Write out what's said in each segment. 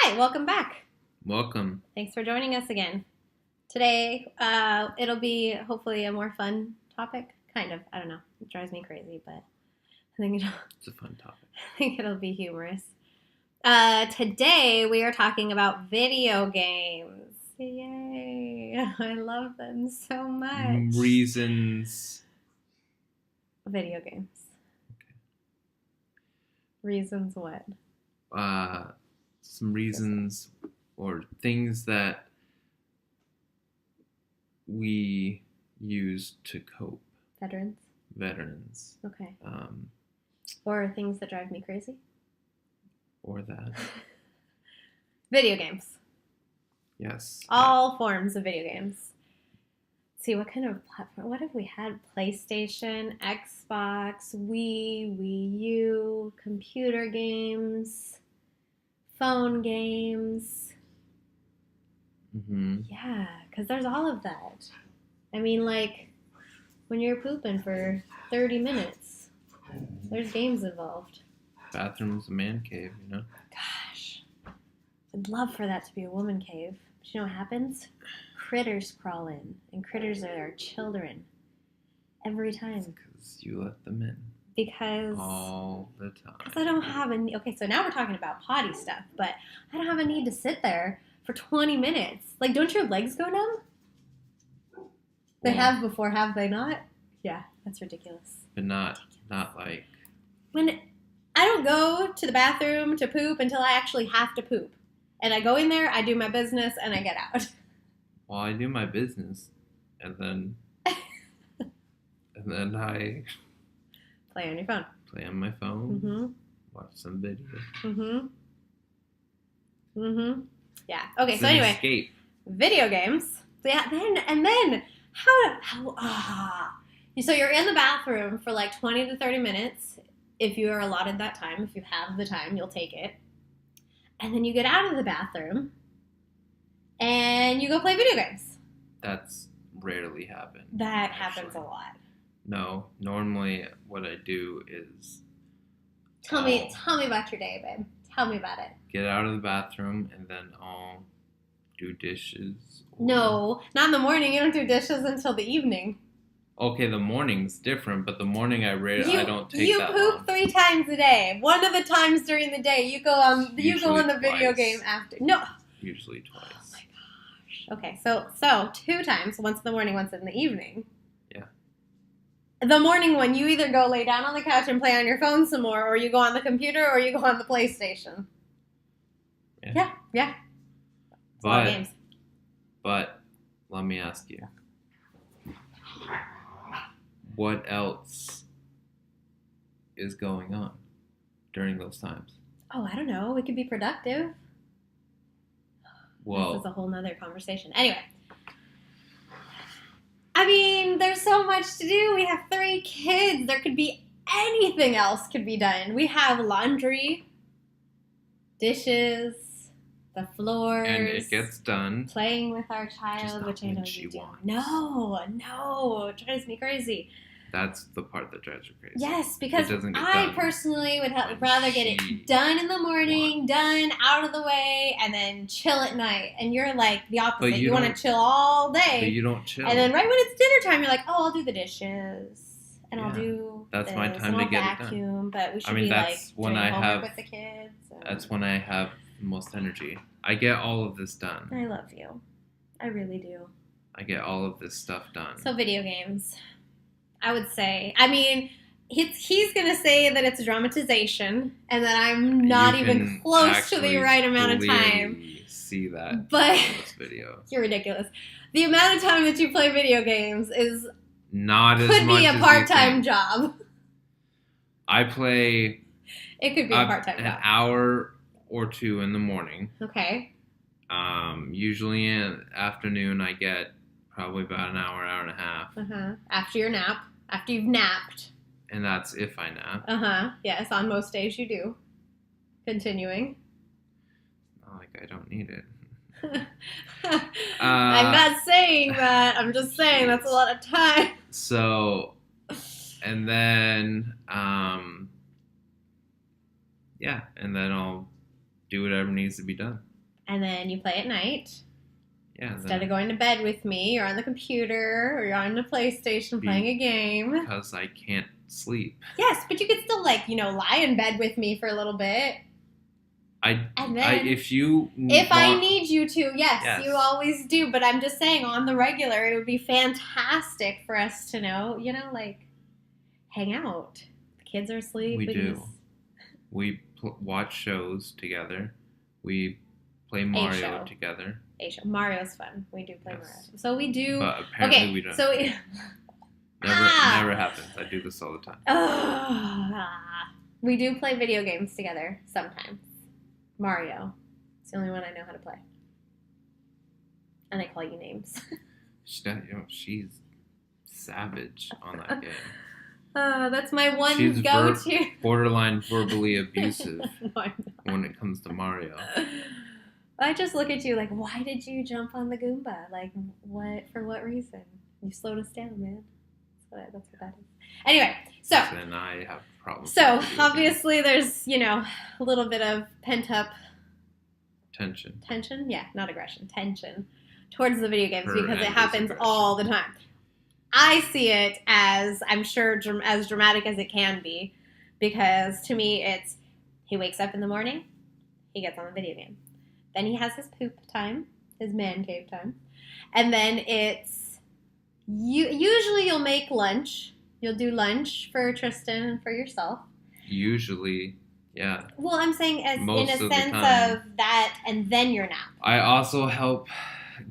Hi, welcome back. Welcome. Thanks for joining us again. Today, it'll be hopefully a more fun topic. Kind of. I don't know. It drives me crazy, but It's a fun topic. I think it'll be humorous. Today, we are talking about video games. Yay! I love them so much. Reasons. Video games. Okay. Reasons what? Some reasons or things that we use to cope. Veterans. Okay. Um, Or things that drive me crazy. or that. Video games. Yes. All forms of video games. Let's see, what kind of platform? What have we had? PlayStation, Xbox, Wii U, computer games, phone games. Mm-hmm. Yeah, because there's all of that. I mean, like, when you're pooping for 30 minutes, there's games involved. Bathroom's a man cave, you know? Gosh, I'd love for that to be a woman cave. But you know what happens? Critters crawl in, and critters are our children. Every time. Because you let them in. Because all the time. Because I don't have a... Okay, so now we're talking about potty stuff, but I don't have a need to sit there for 20 minutes. Like, don't your legs go numb? They have before, have they not? Yeah, that's ridiculous. But not like... When I don't go to the bathroom to poop until I actually have to poop. And I go in there, I do my business, and I get out. Well, I do my business, and then I Play on your phone. play on my phone, Mm-hmm. watch some video. Mm-hmm. Mm-hmm. Yeah. Okay, It's so an anyway, escape. video games. So yeah, then so you're in the bathroom for like 20 to 30 minutes if you are allotted that time. If you have the time, you'll take it. And then you get out of the bathroom and you go play video games. That's rarely happened. That happens a lot. No, normally what I do is Tell me about your day, babe. Tell me about it. get out of the bathroom and then I'll do dishes. No, not in the morning. You don't do dishes until the evening. Okay, the morning's different, but the morning I don't take you that poop long. 3 times a day. One of the times during the day, you go on the video twice. game after. No. Usually twice. Oh my gosh. Okay, so 2 times. Once in the morning, once in the evening. Yeah. The morning one, you either go lay down on the couch and play on your phone some more, or you go on the computer, or you go on the PlayStation. Yeah. It's a lot of games. But let me ask you. What else is going on during those times? Oh, I don't know. We could be productive. Well, This is a whole nother conversation. Anyway. I mean, there's so much to do. We have 3 kids. There could be anything else could be done. We have laundry, dishes, the floors. and it gets done. Playing with our Just child, not which I when know she you do. wants. No, it drives me crazy. That's the part that drives you crazy. Yes, because It doesn't get I done personally would when rather get she it done in the morning, wants. done out of the way, and then chill at night. And you're like the opposite. But You want to chill all But day. you don't chill. And then right when it's dinner time, you're like, oh, I'll do the dishes. And I'll Yeah. do That's this, my time and to I'll get it done. vacuum, but we should mean, be that's like when doing I homework have- with the kids. and- That's when I have the most energy. I get all of this done. I love you. I really do. I get all of this stuff done. So video games, I would say. I mean, he's going to say that it's a dramatization and that I'm not You even can close to the actually right amount of time. clearly see that But in this video. you're ridiculous. The amount of time that you play video games Not as could much be a as you part-time think. job. I play It could be a part-time an job. hour or 2 in the morning. Okay. Usually in the afternoon, I get probably about an hour, hour and a half. After your nap. After you've napped. And that's if I nap. Yes, on most days you do. Continuing. Not like I don't need it. I'm not saying that. I'm just saying that's a lot of time. So, and then, yeah, and then I'll do whatever needs to be done. and then you play at night. Yeah. Instead of going to bed with me, you're on the computer or you're on the PlayStation playing a game. Because I can't sleep. Yes, but you could still, like, lie in bed with me for a little bit. If I need you to, yes, you always do. But I'm just saying, on the regular, it would be fantastic for us to know, hang out. The kids are asleep. We do. We watch shows together. We play Mario together. Mario's fun. We do play Mario. So we do. But apparently we don't. So never happens. I do this all the time. We do play video games together sometimes. Mario. It's the only one I know how to play. And I call you names. She's savage on that game. That's my one go-to. Borderline verbally abusive No, when it comes to Mario. I just look at you like, why did you jump on the Goomba? Like, what? For what reason? You slowed us down, man. That's what that is. Anyway, so. Then I have problems. So, obviously, there's, a little bit of pent-up. Tension? Yeah, not aggression. Tension towards the video games because it happens all the time. I see it as, I'm sure, as dramatic as it can be, because to me it's, he wakes up in the morning, he gets on the video game. Then he has his poop time, his man cave time. And then it's, usually you'll make lunch. You'll do lunch for Tristan and for yourself. Usually, yeah. Well, I'm saying as Most in a sense of that, and then your nap. I also help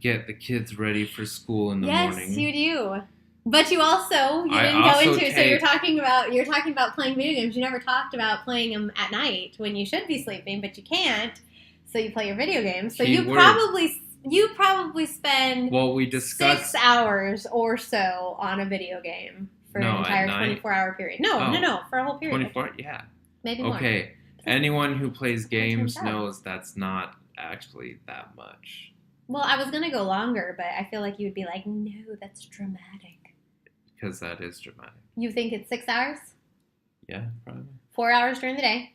get the kids ready for school in the morning. Yes, you do. But you also, didn't go into it. So you're talking about playing video games. You never talked about playing them at night when you should be sleeping, but you can't. So you play your video games. So you probably spend 6 hours or so on a video game for an entire 24-hour period. No, for a whole period. 24, yeah. Maybe more. Okay, anyone who plays games knows that's not actually that much. Well, I was going to go longer, but I feel like you would be like, no, that's dramatic. Because that is dramatic. You think it's 6 hours? Yeah, probably. 4 hours during the day?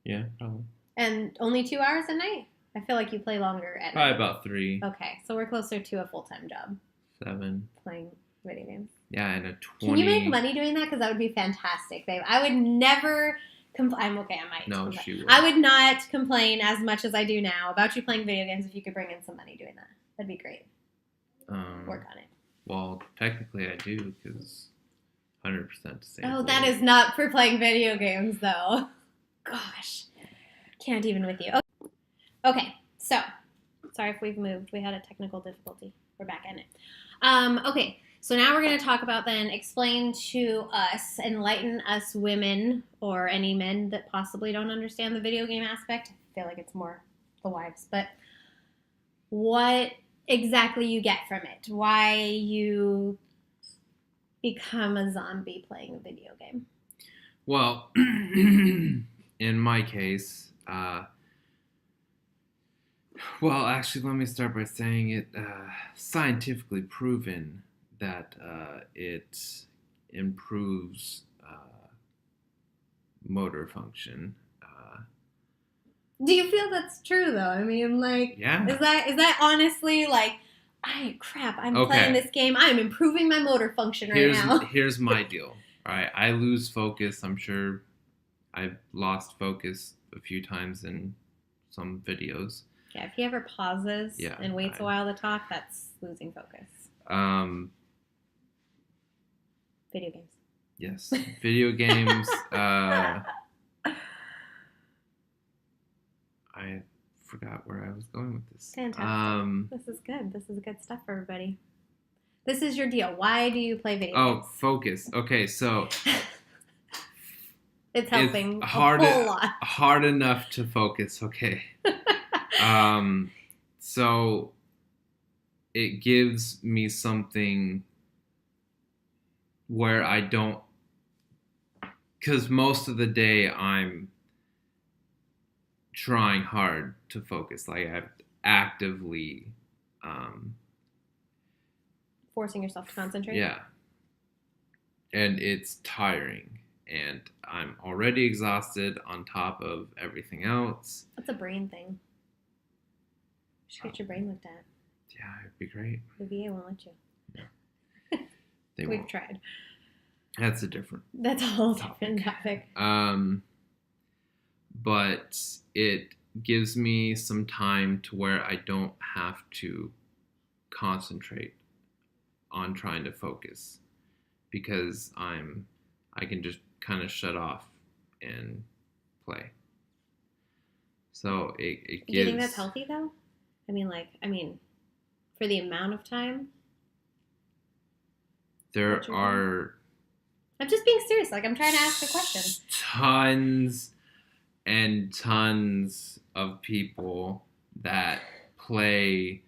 Yeah, probably. And only 2 hours at night? I feel like you play longer at night. Probably about 3. Okay, so we're closer to a full-time job. 7. Playing video games. Yeah, and a 20... Can you make money doing that? Because that would be fantastic, babe. I would never... I'm okay, I might. No, she would. I would not complain as much as I do now about you playing video games if you could bring in some money doing that. That'd be great. Work on it. Well, technically I do, because 100% disabled. Oh, that is not for playing video games, though. Gosh. Can't even with you. Okay, so. Sorry if we've moved. We had a technical difficulty. We're back in it. Okay, so now we're going to talk about then explain to us, enlighten us women, or any men that possibly don't understand the video game aspect. I feel like it's more the wives, but what exactly you get from it. Why you become a zombie playing a video game. Well, in my case, well, actually, let me start by saying it scientifically proven that it improves motor function. Do you feel that's true, though? I mean, like, yeah. Is that honestly, like, I'm playing this game. I'm improving my motor function now. Here's my deal. All right, I lose focus. I'm sure I've lost focus a few times in some videos. Yeah, if he ever pauses and waits a while to talk, that's losing focus. Video games. Yes, video games. I forgot where I was going with this. Fantastic. This is good. This is good stuff for everybody. This is your deal. Why do you play video games? Oh, focus. Okay, so it's helping a whole lot. Hard enough to focus. Okay. So it gives me something where I don't, because most of the day I'm trying hard to focus. Like I've actively forcing yourself to concentrate. Yeah. And it's tiring. And I'm already exhausted on top of everything else. That's a brain thing. should get your brain looked at. Yeah, it'd be great. The VA won't let you. They We've won't. tried. That's a different. That's a whole different topic. But it gives me some time to where I don't have to concentrate on trying to focus, because I can just kind of shut off and play. So it gives. Do you think that's healthy though? I mean, for the amount of time. There are. I'm just being serious. Like, I'm trying to ask a question. Tons and tons of people that play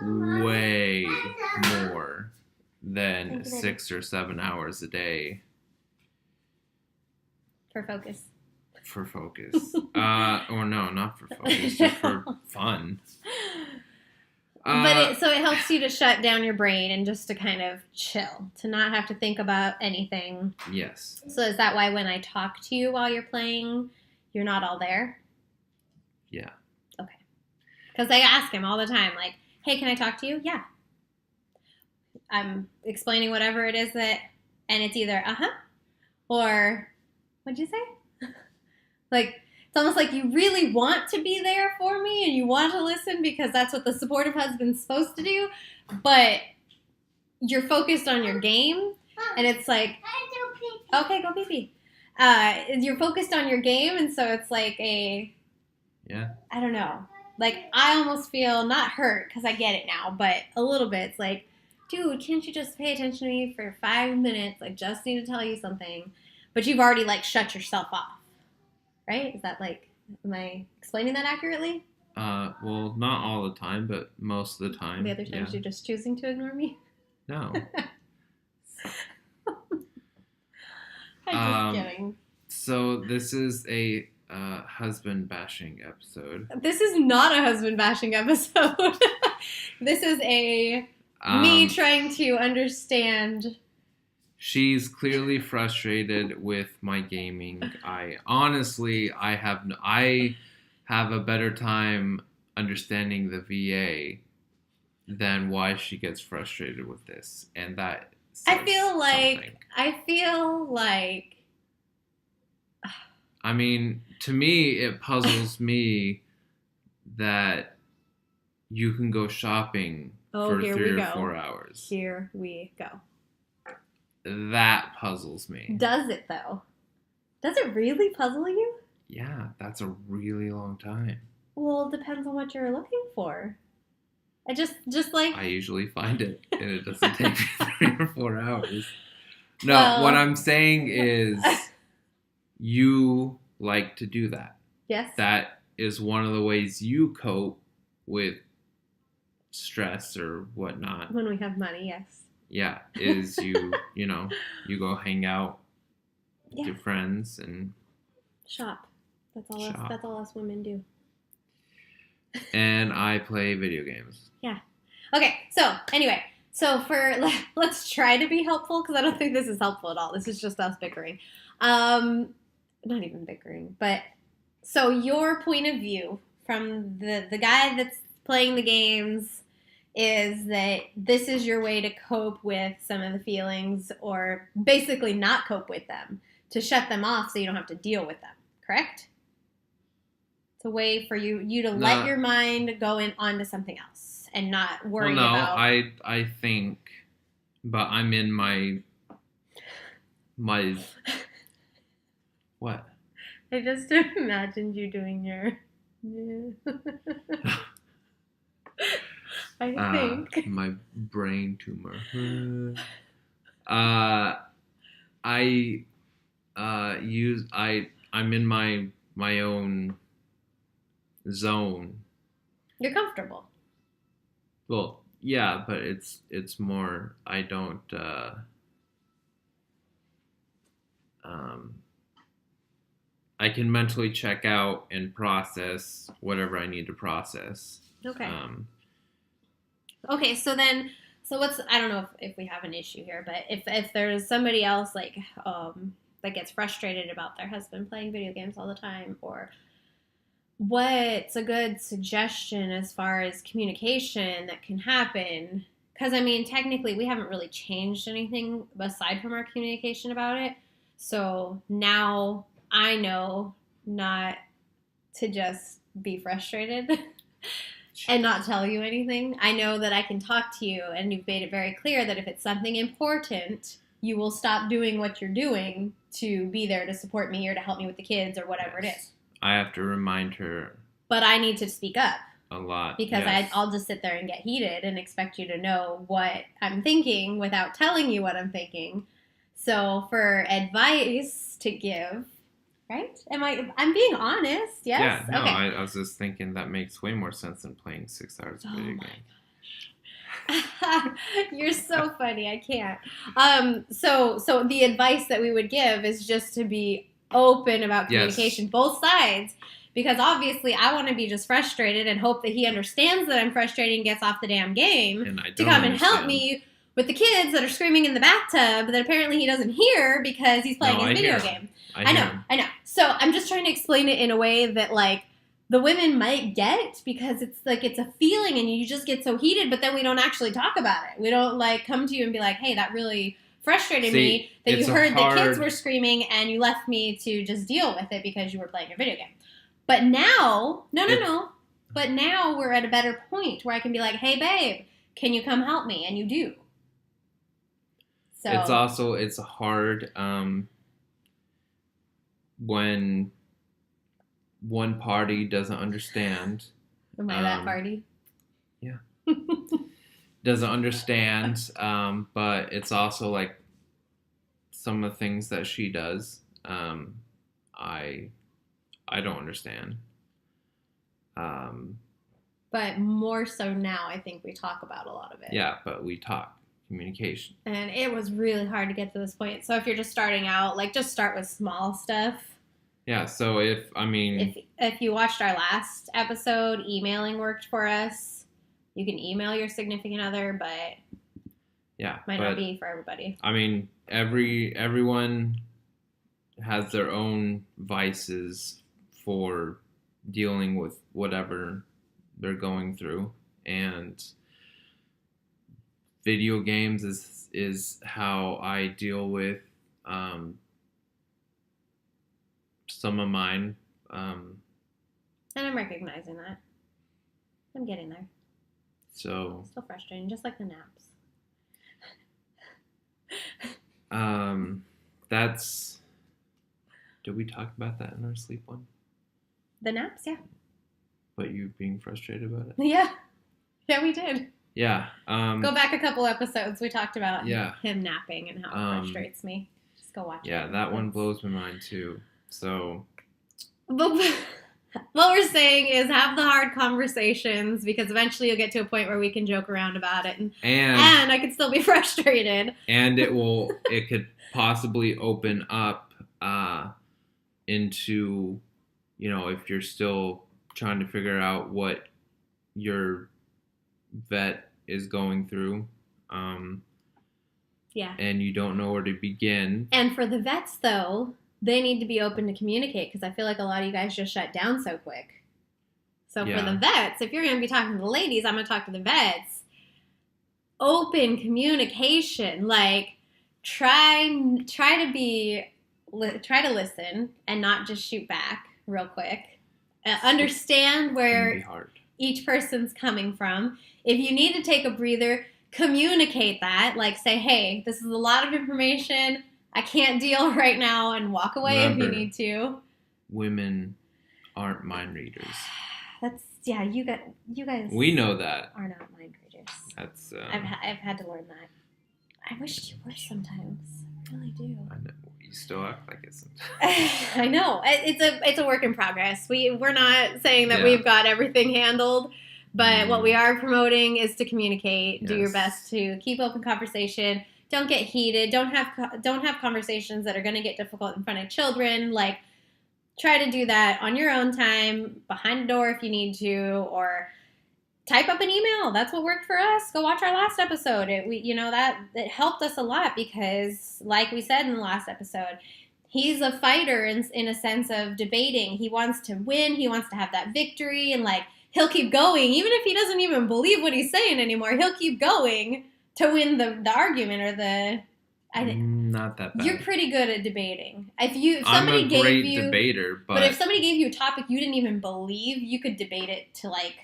way more than 6 or 7 hours a day for focus. For focus. Or no, not for focus, just for fun. But so it helps you to shut down your brain and just to kind of chill, to not have to think about anything. Yes. So is that why when I talk to you while you're playing, you're not all there? Yeah. Okay. Because I ask him all the time, like, hey, can I talk to you? Yeah. I'm explaining whatever it is and it's either or what'd you say? Like, it's almost like you really want to be there for me and you want to listen because that's what the supportive husband's supposed to do, but you're focused on your game, and it's like, okay, go pee-pee. You're focused on your game, and so it's like I don't know. Like, I almost feel not hurt because I get it now, but a little bit. It's like, dude, can't you just pay attention to me for 5 minutes? I just need to tell you something. But you've already, like, shut yourself off. Right? Is that am I explaining that accurately? Well, not all the time, but most of the time. The other times you're just choosing to ignore me? No. I'm just kidding. So this is a husband bashing episode. This is not a husband bashing episode. This is me trying to understand. She's clearly frustrated with my gaming. I have a better time understanding the VA than why she gets frustrated with this, and that I feel like I mean, to me it puzzles me that you can go shopping for 3 or 4 hours. Here we go. That puzzles me. Does it, though? Does it really puzzle you? Yeah, that's a really long time. Well, it depends on what you're looking for. I just like... I usually find it, and it doesn't take me 3 or 4 hours. No, what I'm saying is you like to do that. Yes. That is one of the ways you cope with stress or whatnot. When we have money, yes. Yeah, is you go hang out with your friends and shop. That's all us women do. And I play video games. Yeah. Okay. So anyway, let's try to be helpful, because I don't think this is helpful at all. This is just us bickering. Not even bickering, but so your point of view from the guy that's playing the games is that this is your way to cope with some of the feelings, or basically not cope with them, to shut them off so you don't have to deal with them, correct? It's a way for you to let your mind go onto something else and not worry about... I think, but I'm in my what? I just imagined you doing your... I think. My brain tumor. I'm in my own zone. You're comfortable. Well, yeah, but it's more, I don't I can mentally check out and process whatever I need to process. Okay. Okay, so what's, I don't know if we have an issue here, but if there's somebody else that gets frustrated about their husband playing video games all the time, or what's a good suggestion as far as communication that can happen? Because, I mean, technically, we haven't really changed anything aside from our communication about it. So now I know not to just be frustrated and not tell you anything. I know that I can talk to you, and you've made it very clear that if it's something important, you will stop doing what you're doing to be there to support me or to help me with the kids or whatever it is. I have to remind her. But I need to speak up. A lot. Because yes. I'll just sit there and get heated and expect you to know what I'm thinking without telling you what I'm thinking. So for advice to give, right? I'm being honest, yes? Yeah, no, okay. I was just thinking that makes way more sense than playing 6 hours of video games. You're so funny. I can't. So the advice that we would give is just to be open about communication, both sides. Because obviously I want to be just frustrated and hope that he understands that I'm frustrated and gets off the damn game to come and help me with the kids that are screaming in the bathtub that apparently he doesn't hear because he's playing his video game. I know. So I'm just trying to explain it in a way that, like, the women might get, because it's like it's a feeling and you just get so heated, but then we don't actually talk about it. We don't, like, come to you and be like, hey, that really frustrated me that you heard the kids were screaming and you left me to just deal with it because you were playing a video game. But now, no. But now we're at a better point where I can be like, hey, babe, can you come help me? And you do. So it's hard when one party doesn't understand. Am I that party? Yeah. Doesn't understand, but it's also like some of the things that she does, I don't understand. But more so now, I think we talk about a lot of it. Yeah, but we talk. Communication. And it was really hard to get to this point. So if you're just starting out, like, just start with small stuff. Yeah, so if you watched our last episode, emailing worked for us. You can email your significant other, but might not be for everybody. I mean, everyone has their own vices for dealing with whatever they're going through, and video games is how I deal with some of mine. And I'm recognizing that. I'm getting there. So still frustrating, just like the naps. Did we talk about that in our sleep one? The naps, yeah. But you being frustrated about it? Yeah, we did. Yeah. Go back a couple episodes. We talked about him napping and how it frustrates me. Just go watch it. Yeah, that one blows my mind too. So. But what we're saying is have the hard conversations, because eventually you'll get to a point where we can joke around about it. And I could still be frustrated. And it could possibly open up into, if you're still trying to figure out what your vet is going through, and you don't know where to begin. And for the vets, though, they need to be open to communicate, because I feel like a lot of you guys just shut down so quick. So for the vets, if you're going to be talking to the ladies, I'm going to talk to the vets. Open communication, like try to listen and not just shoot back real quick. Understand where each person's coming from. If you need to take a breather, communicate that. Like, say, hey, this is a lot of information. I can't deal right now, and walk away. Remember, if you need to. Women aren't mind readers. You guys. We know that are not mind readers. That's. I've had to learn that. I wish you were sometimes. I really do. I know. You still act like it sometimes. I know. It's a work in progress. We're not saying that we've got everything handled, but what we are promoting is to communicate. Do your best to keep open conversation. Don't get heated. Don't have conversations that are going to get difficult in front of children. Like, try to do that on your own time, behind a door if you need to, or type up an email. That's what worked for us. Go watch our last episode. It helped us a lot, because, like we said in the last episode, he's a fighter in a sense of debating. He wants to win. He wants to have that victory, and like he'll keep going even if he doesn't even believe what he's saying anymore. He'll keep going to win the argument or the. I think not that bad. You're pretty good at debating. If I'm somebody a gave great you debater, but if somebody gave you a topic you didn't even believe, you could debate it to like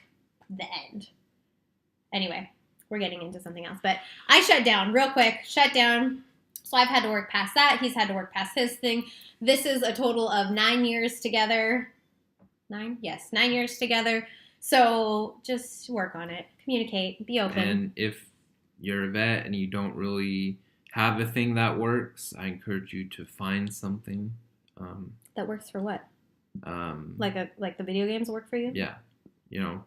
the end. Anyway, we're getting into something else, but I shut down real quick. Shut down. So I've had to work past that. He's had to work past his thing. This is a total of 9 years together. 9? Yes, 9 years together. So just work on it. Communicate. Be open. And if you're a vet and you don't really have a thing that works, I encourage you to find something. That works for what? Like the video games work for you? Yeah.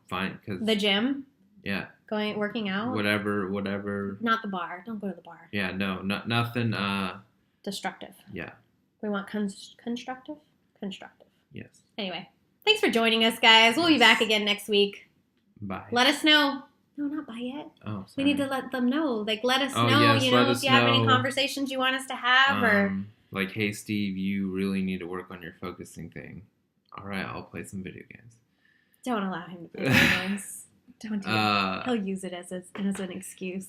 Fine. Cause, the gym? Yeah. Working out? Whatever. Not the bar. Don't go to the bar. Yeah, no, nothing. Destructive. Yeah. We want constructive? Constructive. Yes. Anyway, thanks for joining us, guys. We'll be back again next week. Bye. Let us know. No, not bye yet. Oh, sorry. We need to let them know. Like, let us know, yes, if you have any conversations you want us to have or... Like, hey, Steve, you really need to work on your focusing thing. All right, I'll play some video games. Don't allow him to play video games. Don't do it. He'll use it as an excuse.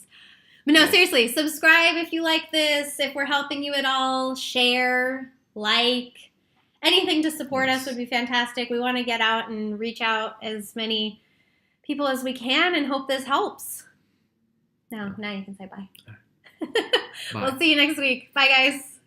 But no, seriously, subscribe if you like this. If we're helping you at all, share, like. Anything to support us would be fantastic. We want to get out and reach out as many people as we can and hope this helps. Now you can say bye. Bye. We'll see you next week. Bye, guys.